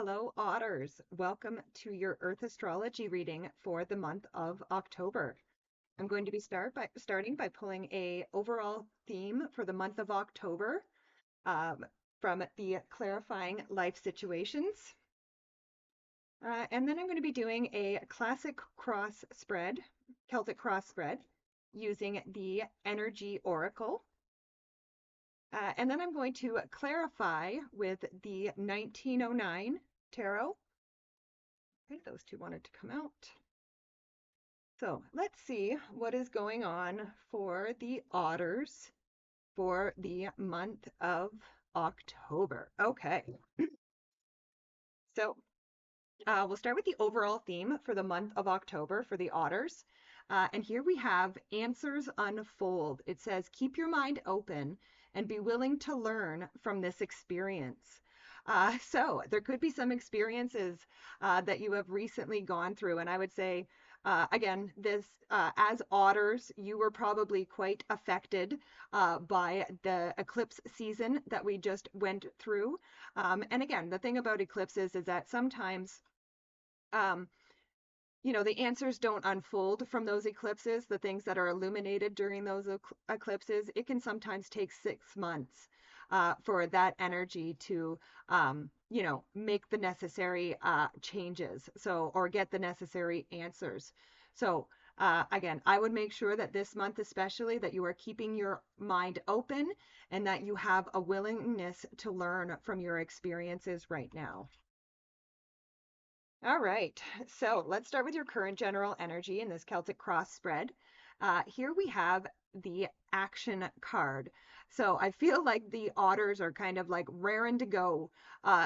Hello, Otters. Welcome to your Earth astrology reading for the month of October. I'm going to be starting by pulling a overall theme for the month of October um, from the Clarifying Life Situations. And then I'm going to be doing a classic cross spread, Celtic cross spread, using the Energy Oracle. And then I'm going to clarify with the 1909 tarot. I think those two wanted to come out. So let's see what is going on for the otters for the month of October. Okay, so we'll start with the overall theme for the month of October for the otters. And here we have answers unfold. It says, keep your mind open and be willing to learn from this experience. So there could be some experiences that you have recently gone through. And I would say, again, as otters, you were probably quite affected by the eclipse season that we just went through. And again, the thing about eclipses is that sometimes um, the answers don't unfold from those eclipses, the things that are illuminated during those eclipses. It can sometimes take 6 months for that energy to, make the necessary changes, or get the necessary answers. So, again, I would make sure that this month, especially, that you are keeping your mind open and that you have a willingness to learn from your experiences right now. All right, so let's start with your current general energy in this Celtic Cross spread. Here we have the action card. So I feel like the otters are kind of like raring to go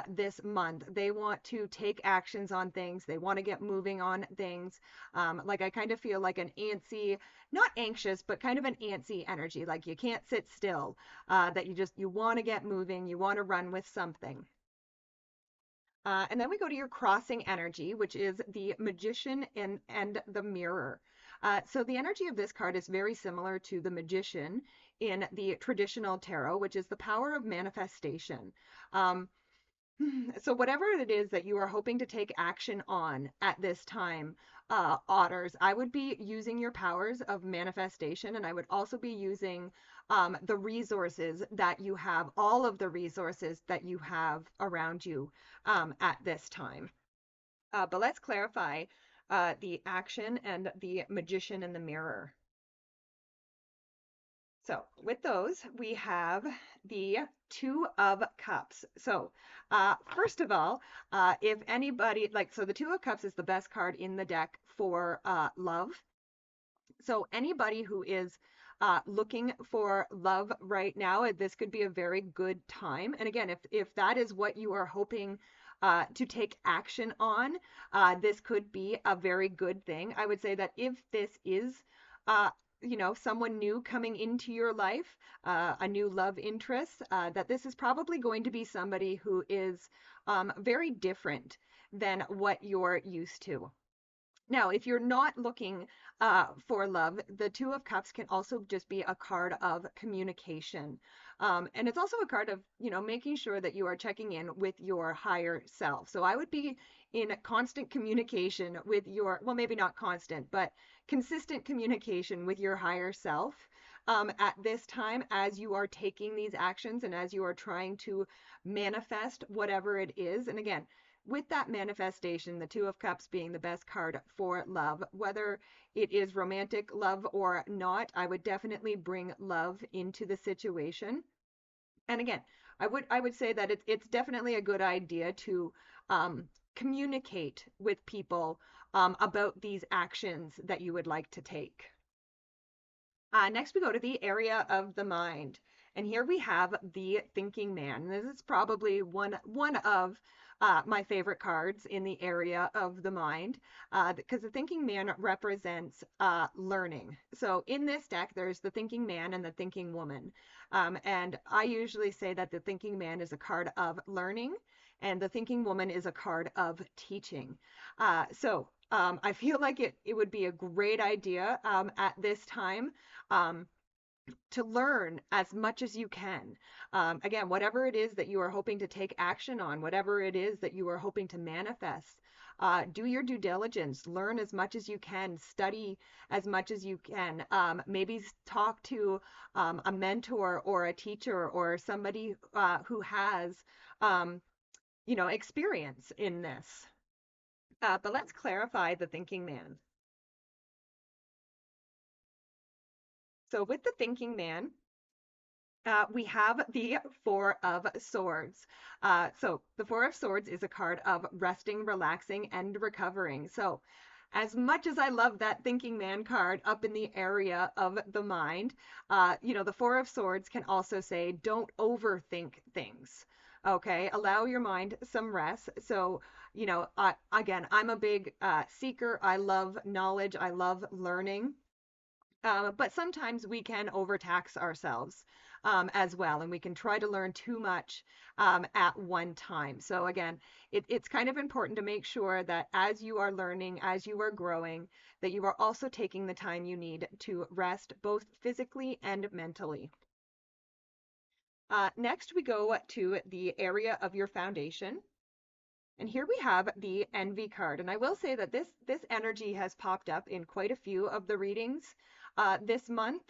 this month. They want to take actions on things. They want to get moving on things. Like I kind of feel like an antsy, not anxious, but kind of an antsy energy. Like you can't sit still, that you want to get moving. You want to run with something. And then we go to your crossing energy, which is the magician and the mirror. So the energy of this card is very similar to the magician in the traditional tarot, which is the power of manifestation. Um, so whatever it is that you are hoping to take action on at this time, otters, I would be using your powers of manifestation, and I would also be using the resources that you have, all of the resources that you have around you at this time. But let's clarify the action and the magician in the mirror. So with those, we have the Two of Cups. So first of all, if anybody, so the Two of Cups is the best card in the deck for love. So anybody who is looking for love right now, this could be a very good time. And again, if that is what you are hoping to take action on, this could be a very good thing. I would say that if this is someone new coming into your life, a new love interest, that this is probably going to be somebody who is very different than what you're used to. Now, if you're not looking for love, the Two of Cups can also just be a card of communication. And it's also a card of, making sure that you are checking in with your higher self. So I would be in constant communication with well, maybe not constant, but consistent communication with your higher self at this time as you are taking these actions and as you are trying to manifest whatever it is. And again, with that manifestation, the Two of Cups being the best card for love, whether it is romantic love or not, I would definitely bring love into the situation. And again, I would say that it's definitely a good idea to communicate with people about these actions that you would like to take. Next, we go to the area of the mind. And here we have the thinking man. This is probably one of my favorite cards in the area of the mind, because the thinking man represents learning. So in this deck, there's the thinking man and the thinking woman. And I usually say that the thinking man is a card of learning and the thinking woman is a card of teaching. I feel like it would be a great idea at this time to learn as much as you can. Again, whatever it is that you are hoping to take action on, whatever it is that you are hoping to manifest, do your due diligence, learn as much as you can, study as much as you can. Maybe talk to a mentor or a teacher or somebody who has, um, experience in this. But let's clarify the thinking man. So with the thinking man, we have the Four of Swords. So the Four of Swords is a card of resting, relaxing, and recovering. So as much as I love that thinking man card up in the area of the mind, the Four of Swords can also say don't overthink things. Okay, allow your mind some rest. So, again, I'm a big seeker. I love knowledge. I love learning. But sometimes we can overtax ourselves as well, and we can try to learn too much at one time. So again, it's kind of important to make sure that as you are learning, as you are growing, that you are also taking the time you need to rest both physically and mentally. Next, we go to the area of your foundation. And here we have the envy card. And I will say that this energy has popped up in quite a few of the readings this month.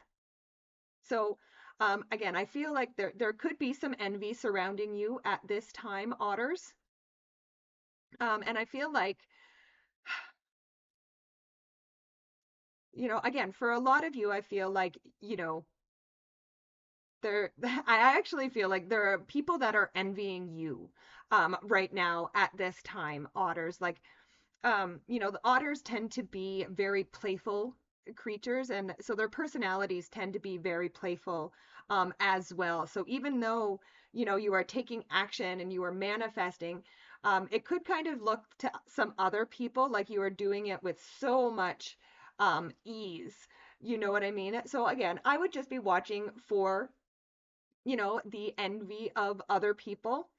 So again, I feel like there could be some envy surrounding you at this time, Otters. And I feel like, again, for a lot of you, I feel like, I actually feel like there are people that are envying you right now at this time, Otters. Like, the otters tend to be very playful creatures, and so their personalities tend to be very playful as well. So even though, you are taking action and you are manifesting, it could kind of look to some other people like you are doing it with so much ease. You know what I mean? So again, I would just be watching for, the envy of other people.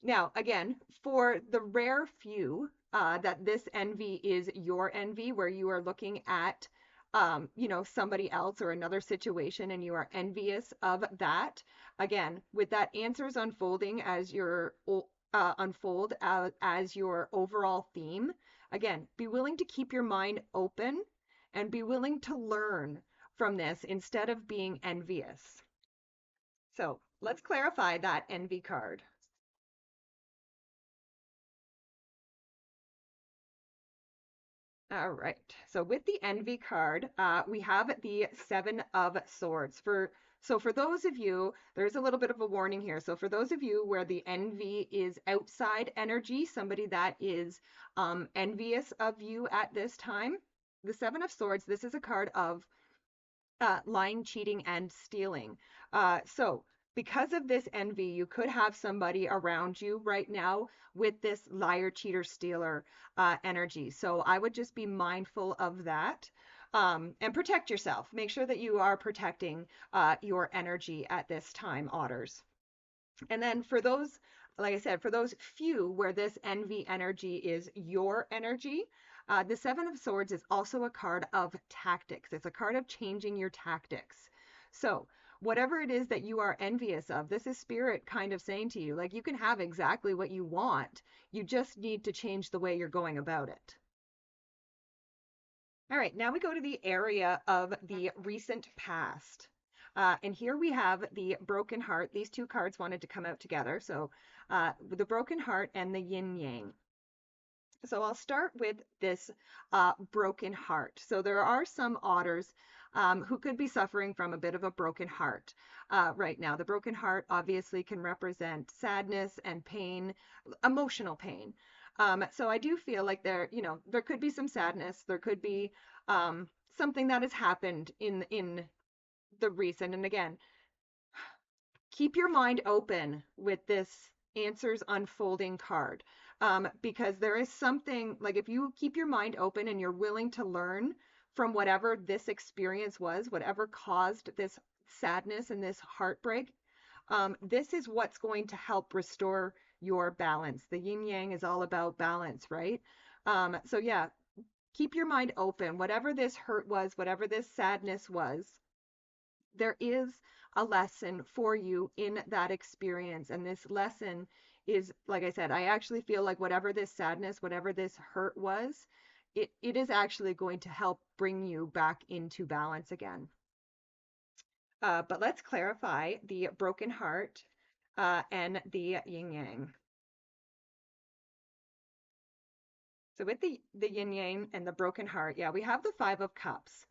Now, again, for the rare few that this envy is your envy, where you are looking at, somebody else or another situation and you are envious of that, again, with that answers unfolding as your unfold as your overall theme, again, be willing to keep your mind open and be willing to learn from this instead of being envious. So let's clarify that envy card. All right. So with the envy card, we have the Seven of Swords. For those of you, there's a little bit of a warning here. So for those of you where the envy is outside energy, somebody that is envious of you at this time, the Seven of Swords, this is a card of lying, cheating, and stealing. So because of this envy, you could have somebody around you right now with this liar, cheater, stealer energy. So I would just be mindful of that and protect yourself. Make sure that you are protecting your energy at this time, Otters. And then for those, like I said, for those few where this envy energy is your energy, the Seven of Swords is also a card of tactics. It's a card of changing your tactics. So whatever it is that you are envious of, this is spirit kind of saying to you, like you can have exactly what you want. You just need to change the way you're going about it. All right, now we go to the area of the recent past. And here we have the broken heart. These two cards wanted to come out together. So the broken heart and the yin yang. So I'll start with this broken heart. So there are some otters who could be suffering from a bit of a broken heart right now. The broken heart obviously can represent sadness and pain, emotional pain. So I do feel like there could be some sadness. There could be something that has happened in the recent. And again, keep your mind open with this answers unfolding card because there is something like if you keep your mind open and you're willing to learn from whatever this experience was, whatever caused this sadness and this heartbreak, this is what's going to help restore your balance. The yin yang is all about balance, right? So yeah, keep your mind open. Whatever this hurt was, whatever this sadness was, there is a lesson for you in that experience. And this lesson is, like I said, I actually feel like whatever this sadness, whatever this hurt was, it is actually going to help bring you back into balance again. But let's clarify the broken heart and the yin yang. So with the yin yang and the broken heart, yeah, we have the Five of Cups.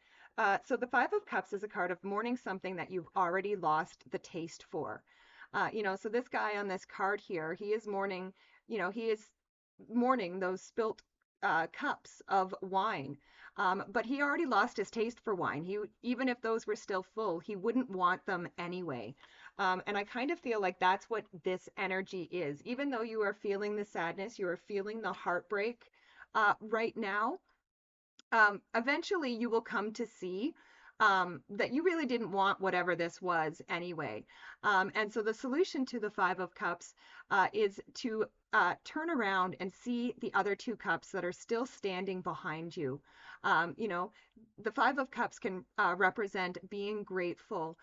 So the Five of Cups is a card of mourning something that you've already lost the taste for. So this guy on this card here, he is mourning, he is mourning those spilt cups of wine. But he already lost his taste for wine. Even if those were still full, he wouldn't want them anyway. And I kind of feel like that's what this energy is. Even though you are feeling the sadness, you are feeling the heartbreak right now, eventually you will come to see that you really didn't want whatever this was anyway. And so the solution to the Five of Cups is to turn around and see the other two cups that are still standing behind you. The Five of Cups can represent being grateful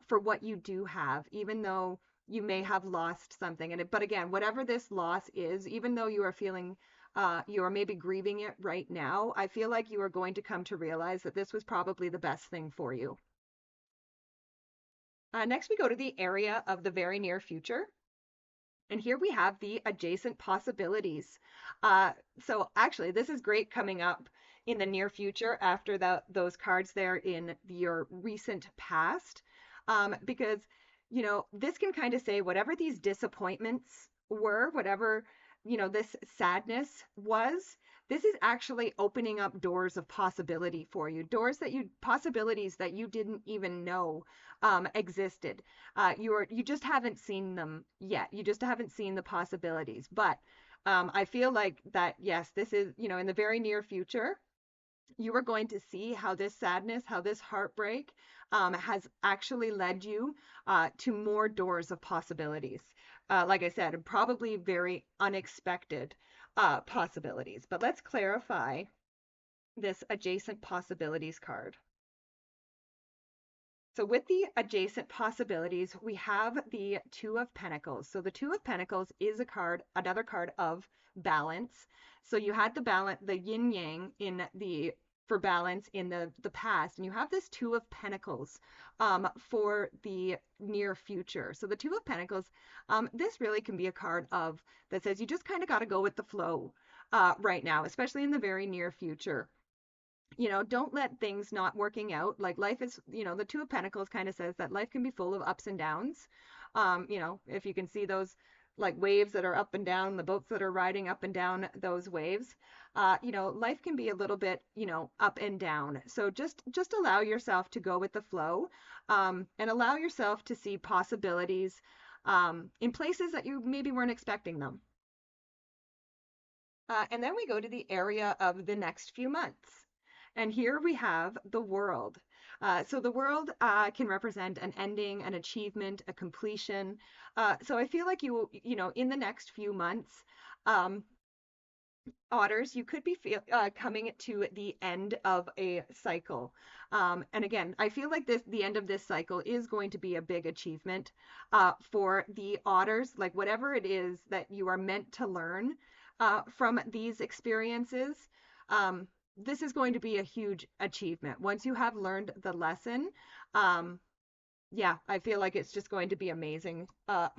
for what you do have, even though you may have lost something. But again, whatever this loss is, even though you are feeling you are maybe grieving it right now, I feel like you are going to come to realize that this was probably the best thing for you. Next, we go to the area of the very near future. And here we have the adjacent possibilities. So actually, this is great coming up in the near future after those cards there in your recent past, because, this can kind of say whatever these disappointments were, whatever this sadness was, this is actually opening up doors of possibility for you, possibilities that you didn't even know existed. You just haven't seen them yet. You just haven't seen the possibilities. But I feel like that, yes, this is, in the very near future, you are going to see how this sadness, how this heartbreak has actually led you to more doors of possibilities. Like I said, probably very unexpected possibilities. But let's clarify this adjacent possibilities card. So with the adjacent possibilities, we have the Two of Pentacles. So the Two of Pentacles is another card of balance. So you had the yin yang for balance in the past, and you have this Two of Pentacles for the near future. So the Two of Pentacles, this really can be a card that says you just kind of got to go with the flow right now, especially in the very near future. Don't let things not working out. Like life is, the Two of Pentacles kind of says that life can be full of ups and downs. If you can see those like waves that are up and down, the boats that are riding up and down those waves, life can be a little bit, up and down. So just allow yourself to go with the flow, and allow yourself to see possibilities in places that you maybe weren't expecting them. And then we go to the area of the next few months. And here we have the World. So the World can represent an ending, an achievement, a completion. So I feel like in the next few months, Otters, you could be coming to the end of a cycle. And again, I feel like the end of this cycle is going to be a big achievement for the Otters, like whatever it is that you are meant to learn from these experiences. This is going to be a huge achievement. Once you have learned the lesson, yeah, I feel like it's just going to be amazing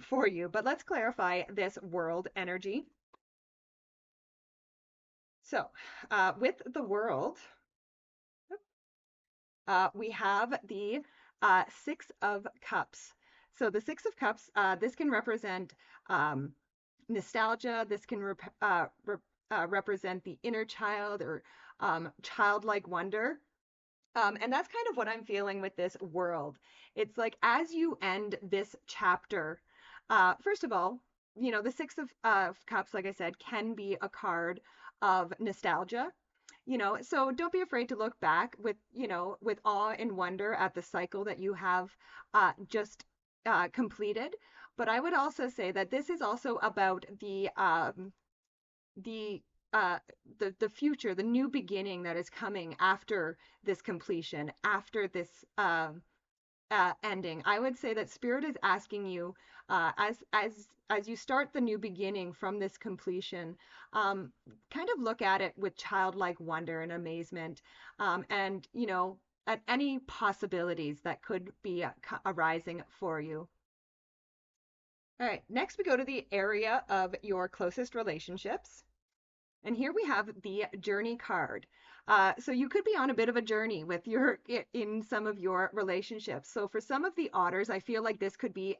for you. But let's clarify this World energy. So with the World, we have the Six of Cups. So the Six of Cups, this can represent nostalgia. This can represent the inner child or childlike wonder. And that's kind of what I'm feeling with this World. It's like as you end this chapter, first of all, the Six of Cups, like I said, can be a card of nostalgia. So don't be afraid to look back with awe and wonder at the cycle that you have just completed. But I would also say that this is also about the the future, the new beginning that is coming after this completion, after this ending. I would say that Spirit is asking you, as you start the new beginning from this completion, um, kind of look at it with childlike wonder and amazement, and at any possibilities that could be arising for you. All right, next we go to the area of your closest relationships. And here we have the journey card. So you could be on a bit of a journey with in some of your relationships. So for some of the otters, I feel like this could be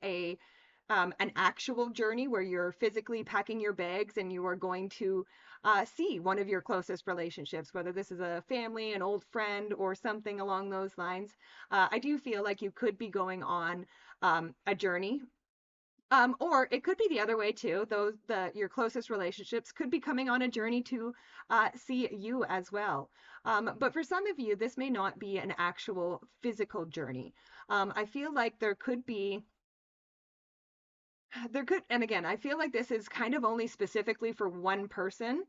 an actual journey where you're physically packing your bags and you are going to see one of your closest relationships, whether this is a family, an old friend, or something along those lines. I do feel like you could be going on a journey, or it could be the other way too. Your closest relationships could be coming on a journey to see you as well. But for some of you, this may not be an actual physical journey. I feel like and again, I feel like this is kind of only specifically for one person.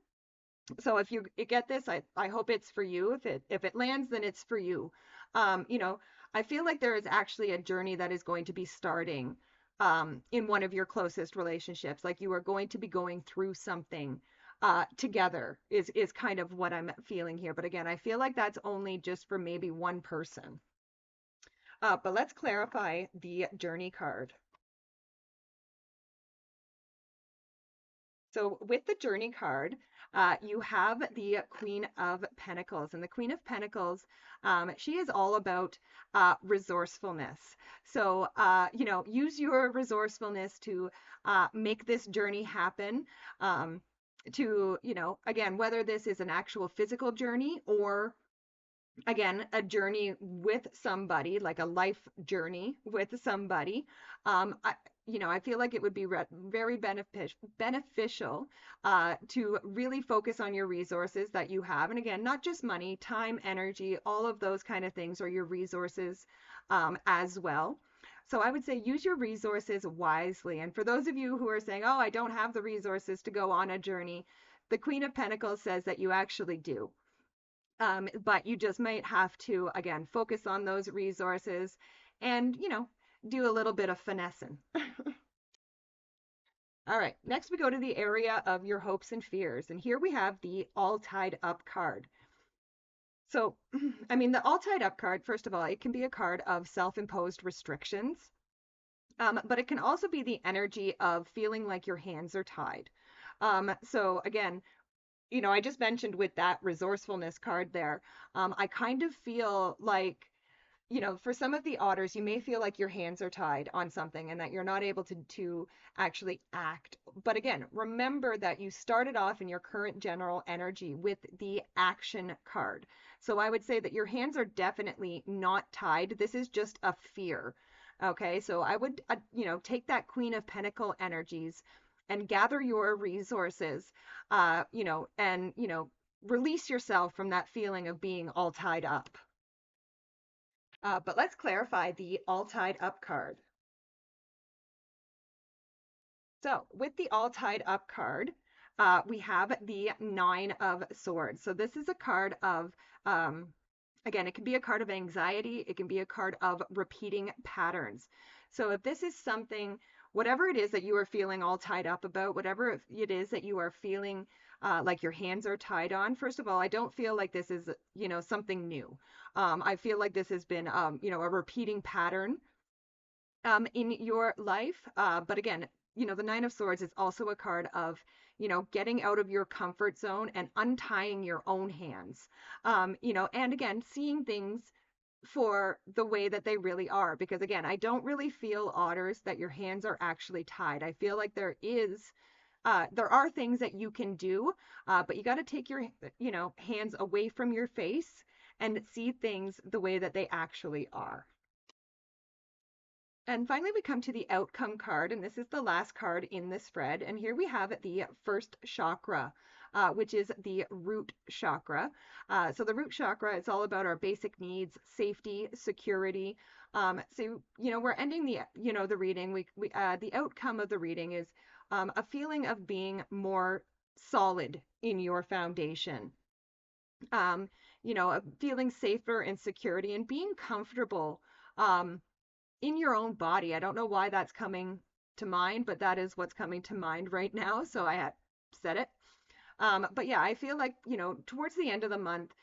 So if you get this, I hope it's for you. If it lands, then it's for you. You know, I feel like there is actually a journey that is going to be starting in one of your closest relationships. Like you are going to be going through something together is kind of what I'm feeling here. But again, I feel like that's only just for maybe one person. But let's clarify the journey card. So with the journey card, you have the Queen of Pentacles, and the Queen of Pentacles, she is all about resourcefulness. So, use your resourcefulness to make this journey happen. Again, whether this is an actual physical journey or again a journey with somebody, like a life journey with somebody. I feel like it would be very beneficial to really focus on your resources that you have, and again, not just money, time, energy, all of those kind of things are your resources as well. So I would say use your resources wisely. And for those of you who are saying, oh, I don't have the resources to go on a journey, the Queen of Pentacles says that you actually do. But you just might have to, again, focus on those resources and, do a little bit of finessing. All right, next we go to the area of your hopes and fears. And here we have the all tied up card. So, I mean, the all tied up card, first of all, it can be a card of self-imposed restrictions, but it can also be the energy of feeling like your hands are tied. So again, I just mentioned with that resourcefulness card there, I kind of feel like, for some of the otters, you may feel like your hands are tied on something and that you're not able to actually act. But again, remember that you started off in your current general energy with the action card. So I would say that your hands are definitely not tied. This is just a fear. Okay, so I would, take that Queen of Pentacle energies and gather your resources, and, release yourself from that feeling of being all tied up. But let's clarify the all tied up card. So with the all tied up card, we have the Nine of Swords. So this is a card of, again, it can be a card of anxiety. It can be a card of repeating patterns. So if this is something, whatever it is that you are feeling all tied up about, whatever it is that you are feeling like your hands are tied on, first of all, I don't feel like this is, something new. I feel like this has been, a repeating pattern in your life. But again, the Nine of Swords is also a card of, getting out of your comfort zone and untying your own hands. And again, seeing things for the way that they really are. Because again, I don't really feel, otters, that your hands are actually tied. I feel like there are things that you can do, but you got to take your, hands away from your face and see things the way that they actually are. And finally, we come to the outcome card, and this is the last card in the spread. And here we have the first chakra, which is the root chakra. So the root chakra is all about our basic needs, safety, security. So, we're ending the reading. The outcome of the reading is a feeling of being more solid in your foundation. Feeling safer and security and being comfortable. in your own body. I don't know why that's coming to mind, but that is what's coming to mind right now. So I had said it. But yeah, I feel like, towards the end of the month,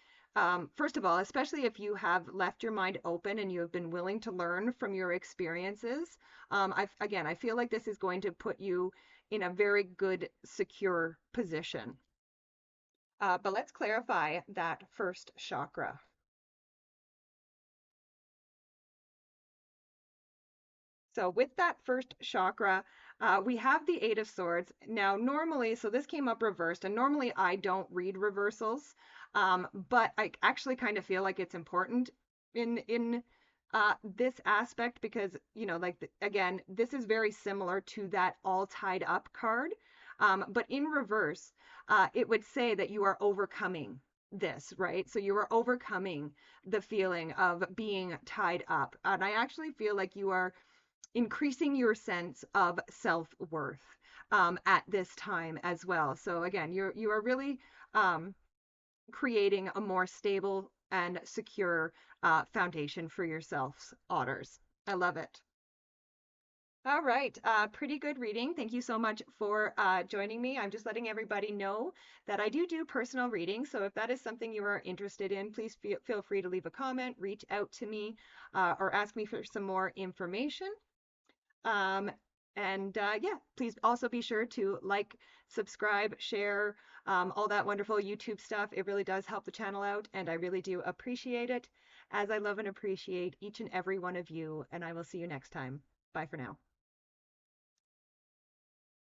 first of all, especially if you have left your mind open and you have been willing to learn from your experiences, I feel like this is going to put you in a very good, secure position. But let's clarify that first chakra. So with that first chakra, we have the Eight of Swords. Now, normally, so this came up reversed, and normally I don't read reversals, but I actually kind of feel like it's important in this aspect because, again, this is very similar to that all tied up card. But in reverse, it would say that you are overcoming this, right? So you are overcoming the feeling of being tied up. And I actually feel like you are increasing your sense of self-worth at this time as well. So again, you are really creating a more stable and secure foundation for yourselves, otters. I love it. All right, pretty good reading. Thank you so much for joining me. I'm just letting everybody know that I do personal readings. So if that is something you are interested in, please feel free to leave a comment, reach out to me, or ask me for some more information. Um, and yeah, please also be sure to like, subscribe, share, all that wonderful YouTube stuff. It really does help the channel out, and I really do appreciate it, as I love and appreciate each and every one of you. And I will see you next time. Bye for now.